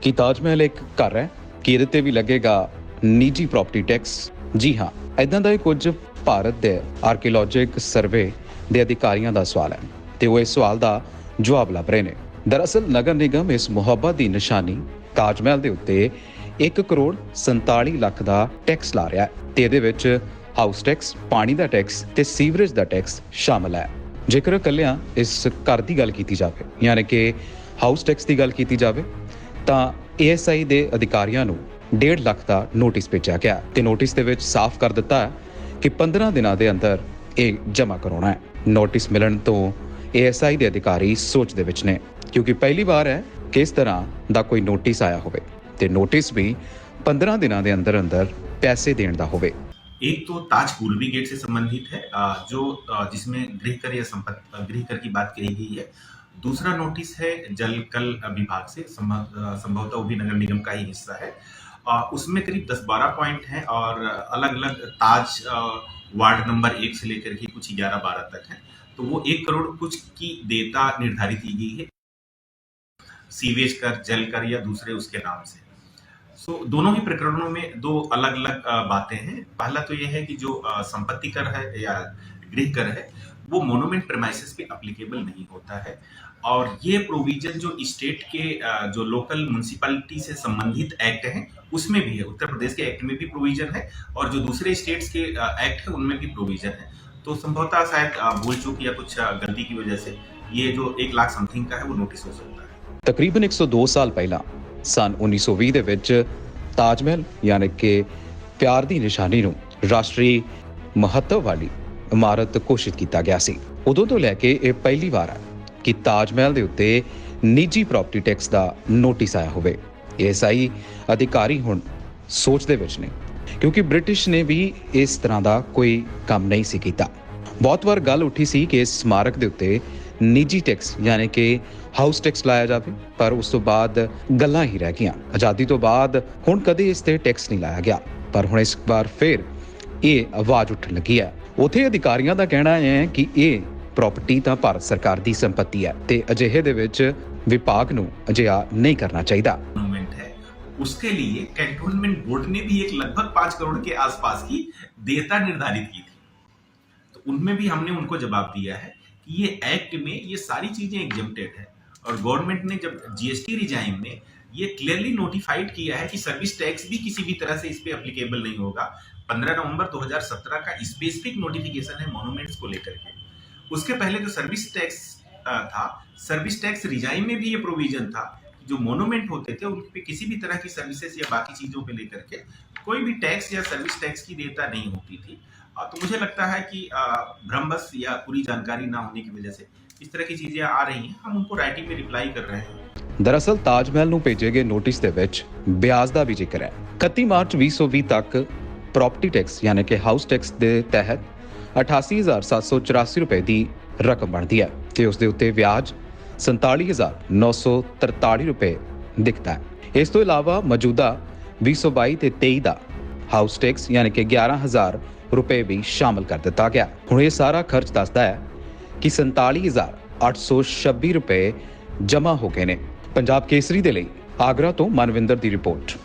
ਕਿ ਤਾਜ ਮਹਿਲ ਇੱਕ ਘਰ ਹੈ ਕਿ ਇਹਦੇ ਤੇ ਵੀ ਲੱਗੇਗਾ ਨਿੱਜੀ ਪ੍ਰਾਪਰਟੀ ਟੈਕਸ। ਜੀ ਹਾਂ, ਇਦਾਂ ਦਾ ਹੀ ਕੁਝ ਭਾਰਤ ਦੇ ਆਰਕੀਓਲੋਜਿਕ ਸਰਵੇ ਦੇ ਅਧਿਕਾਰੀਆਂ ਦਾ ਸਵਾਲ ਹੈ ਤੇ ਉਹ ਇਸ ਸਵਾਲ ਦਾ ਜਵਾਬ ਲੱਭ ਰਹੇ ਨੇ। ਦਰਅਸਲ ਨਗਰ ਨਿਗਮ ਇਸ ਮੁਹੱਬਤ ਦੀ ਨਿਸ਼ਾਨੀ ਤਾਜ ਮਹਿਲ ਦੇ ਉੱਤੇ 1 ਕਰੋੜ 47 ਲੱਖ ਦਾ ਟੈਕਸ ਲਾ ਰਿਹਾ ਹੈ ਤੇ ਇਹਦੇ ਵਿੱਚ ਹਾਊਸ ਟੈਕਸ, ਪਾਣੀ ਦਾ ਟੈਕਸ ਤੇ ਸੀਵਰੇਜ ਦਾ ਟੈਕਸ ਸ਼ਾਮਲ ਹੈ। ਜੇਕਰ ਇਕੱਲਿਆਂ ਇਸ ਘਰ ਦੀ ਗੱਲ ਕੀਤੀ ਜਾਵੇ, ਯਾਨੀ ਕਿ ਹਾਊਸ ਟੈਕਸ ਦੀ ਗੱਲ ਕੀਤੀ ਜਾਵੇ, ਤਾਂ ASI ਦੇ ਅਧਿਕਾਰੀਆਂ ਨੂੰ 1.5 ਲੱਖ ਦਾ ਨੋਟਿਸ ਭੇਜਿਆ ਗਿਆ ਤੇ ਨੋਟਿਸ ਦੇ ਵਿੱਚ ਸਾਫ਼ ਕਰ ਦਿੱਤਾ ਹੈ ਕਿ 15 ਦਿਨਾਂ ਦੇ ਅੰਦਰ ਇਹ ਜਮ੍ਹਾਂ ਕਰਾਉਣਾ ਹੈ। ਨੋਟਿਸ ਮਿਲਣ ਤੋਂ ASI ਦੇ ਅਧਿਕਾਰੀ ਸੋਚ ਦੇ ਵਿੱਚ ਨੇ, ਕਿਉਂਕਿ ਪਹਿਲੀ ਵਾਰ ਹੈ ਕਿ ਇਸ ਤਰ੍ਹਾਂ ਦਾ ਕੋਈ ਨੋਟਿਸ ਆਇਆ ਹੋਵੇ ਤੇ ਨੋਟਿਸ ਵੀ 15 ਦਿਨਾਂ ਦੇ ਅੰਦਰ ਅੰਦਰ पैसे देने का होवे। एक तो ताज पूर्वी गेट से संबंधित है, जो जिसमें गृह कर या गृह कर की बात कही गई है। दूसरा नोटिस है जल कल विभाग से, संभवतः वो भी नगर निगम का ही हिस्सा है। उसमें करीब 10-12 पॉइंट हैं और अलग अलग ताज वार्ड नंबर 1 से लेकर के कुछ 11-12 तक है। तो वो 1 करोड़ कुछ की देयता निर्धारित की गई है, सीवेज कर, जल कर या दूसरे उसके नाम से। दोनों ही प्रकरणों में 2 अलग अलग बातें हैं। पहला तो यह है कि जो संपत्ति कर है या गृह कर है वो मोनूमेंट प्रेमाइसेस पे एप्लीकेबल नहीं होता है, और ये प्रोविजन जो स्टेट के जो लोकल म्यूनिसिपैलिटी से संबंधित एक्ट हैं उसमें भी है। उत्तर प्रदेश के एक्ट में भी प्रोविजन है और जो दूसरे स्टेट्स के एक्ट है उनमें भी प्रोविजन है। तो संभवतः शायद भूल चूक या कुछ गलती की वजह से ये जो 1 लाख समथिंग का है वो नोटिस हो सकता है। तकरीबन 102 साल पहला सन 1920 ਦੇ ਵਿੱਚ ਤਾਜ ਮਹਿਲ ਯਾਨੀ ਕਿ ਪਿਆਰ ਦੀ ਨਿਸ਼ਾਨੀ ਨੂੰ ਰਾਸ਼ਟਰੀ ਮਹੱਤਵ ਵਾਲੀ ਇਮਾਰਤ ਘੋਸ਼ਿਤ ਕੀਤਾ ਗਿਆ ਸੀ। ਉਦੋਂ ਤੋਂ ਲੈ ਕੇ ਇਹ ਪਹਿਲੀ ਵਾਰ ਹੈ ਕਿ ਤਾਜ ਮਹਿਲ ਦੇ ਉੱਤੇ ਨਿੱਜੀ ਪ੍ਰਾਪਰਟੀ ਟੈਕਸ ਦਾ ਨੋਟਿਸ ਆਇਆ ਹੋਵੇ। ASI ਅਧਿਕਾਰੀ ਹੁਣ ਸੋਚ ਦੇ ਵਿੱਚ ਨੇ, ਕਿਉਂਕਿ ਬ੍ਰਿਟਿਸ਼ ਨੇ ਵੀ ਇਸ ਤਰ੍ਹਾਂ ਦਾ ਕੋਈ ਕੰਮ ਨਹੀਂ ਸੀ ਕੀਤਾ। ਬਹੁਤ ਵਾਰ ਗੱਲ ਉੱਠੀ ਸੀ ਕਿ ਇਸ ਸਮਾਰਕ ਦੇ ਉੱਤੇ ਨਿੱਜੀ ਟੈਕਸ ਯਾਨੀ ਕਿ ਹਾਊਸ ਟੈਕਸ ਲਾਇਆ ਜਾਵੇ, ਪਰ ਉਸ ਤੋਂ ਬਾਅਦ ਗੱਲਾਂ ਹੀ ਰਹਿ ਗਈਆਂ। ਆਜ਼ਾਦੀ ਤੋਂ ਬਾਅਦ ਹੁਣ ਕਦੇ ਇਸ ਤੇ ਟੈਕਸ ਨਹੀਂ ਲਾਇਆ ਗਿਆ, ਪਰ ਹੁਣ ਇਸ ਵਾਰ ਫਿਰ ਇਹ ਆਵਾਜ਼ ਉੱਠਣ ਲੱਗੀ ਹੈ। ਉੱਥੇ ਅਧਿਕਾਰੀਆਂ ਦਾ ਕਹਿਣਾ ਹੈ ਕਿ ਇਹ ਪ੍ਰਾਪਰਟੀ ਤਾਂ ਭਾਰਤ ਸਰਕਾਰ ਦੀ ਸੰਪत्ति ਹੈ ਤੇ ਅਜਿਹੇ ਦੇ ਵਿੱਚ ਵਿਭਾਗ ਨੂੰ ਅਜਿਹਾ ਨਹੀਂ ਕਰਨਾ ਚਾਹੀਦਾ। उसके लिए कैंटोनमेंट बोर्ड ने भी एक लगभग 5 करोड़ के आसपास की देयता निर्धारित की थी। तो उनमें भी हमने उनको जवाब दिया है कि ये एक्ट में ये सारी चीजें एग्जम्प्टेड है, और गवर्नमेंट ने जब GST रिजाइम में ये क्लियरली नोटिफाइड किया है कि सर्विस टैक्स भी किसी भी तरह से इस पे एप्लीकेबल नहीं होगा। 15 नवंबर 2017 का स्पेसिफिक नोटिफिकेशन है मोनूमेंट्स को लेकर के। उसके पहले जो सर्विस टैक्स था, सर्विस टैक्स रिजाइम में भी ये प्रोविजन था, जो मोनूमेंट होते थे उन पे किसी भी तरह की सर्विसेज या बाकी चीजों पे लेकर के कोई भी टैक्स या सर्विस टैक्स की देयता नहीं होती थी। तो मुझे लगता है कि भ्रमबस या पूरी जानकारी ना होने की वजह से इस तरह की चीजें आ रही हैं। हम उनको राइटिंग में रिप्लाई कर रहे हैं। दरअसल ताज महल ਨੂੰ ਭੇਜੇ ਗਏ ਨੋਟਿਸ ਦੇ ਵਿੱਚ ਵਿਆਜ ਦਾ ਵੀ ਜ਼ਿਕਰ ਹੈ। 31 ਮਾਰਚ 2020 ਤੱਕ ਪ੍ਰਾਪਰਟੀ ਟੈਕਸ ਯਾਨੀ ਕਿ ਹਾਊਸ ਟੈਕਸ ਦੇ ਤਹਿਤ 88,784 ਰੁਪਏ ਦੀ ਰਕਮ ਬਣਦੀ ਹੈ ਤੇ ਉਸ ਦੇ ਉੱਤੇ ਵਿਆਜ 47,943 ਰੁਪਏ ਦਿਖਦਾ ਹੈ। ਇਸ ਤੋਂ ਇਲਾਵਾ ਮੌਜੂਦਾ 2022 ਤੇ 23 ਦਾ ਹਾਊਸ ਟੈਕਸ ਯਾਨੀ ਕਿ 11,000 ਰੁਪਏ ਵੀ ਸ਼ਾਮਲ ਕਰ ਦਿੱਤਾ ਗਿਆ। ਹੁਣ ਇਹ ਸਾਰਾ ਖਰਚ ਦੱਸਦਾ ਹੈ ਕਿ 47,826 ਰੁਪਏ ਜਮ੍ਹਾਂ ਹੋ ਗਏ ਨੇ। ਪੰਜਾਬ ਕੇਸਰੀ ਦੇ ਲਈ ਆਗਰਾ ਤੋਂ ਮਨਵਿੰਦਰ ਦੀ ਰਿਪੋਰਟ।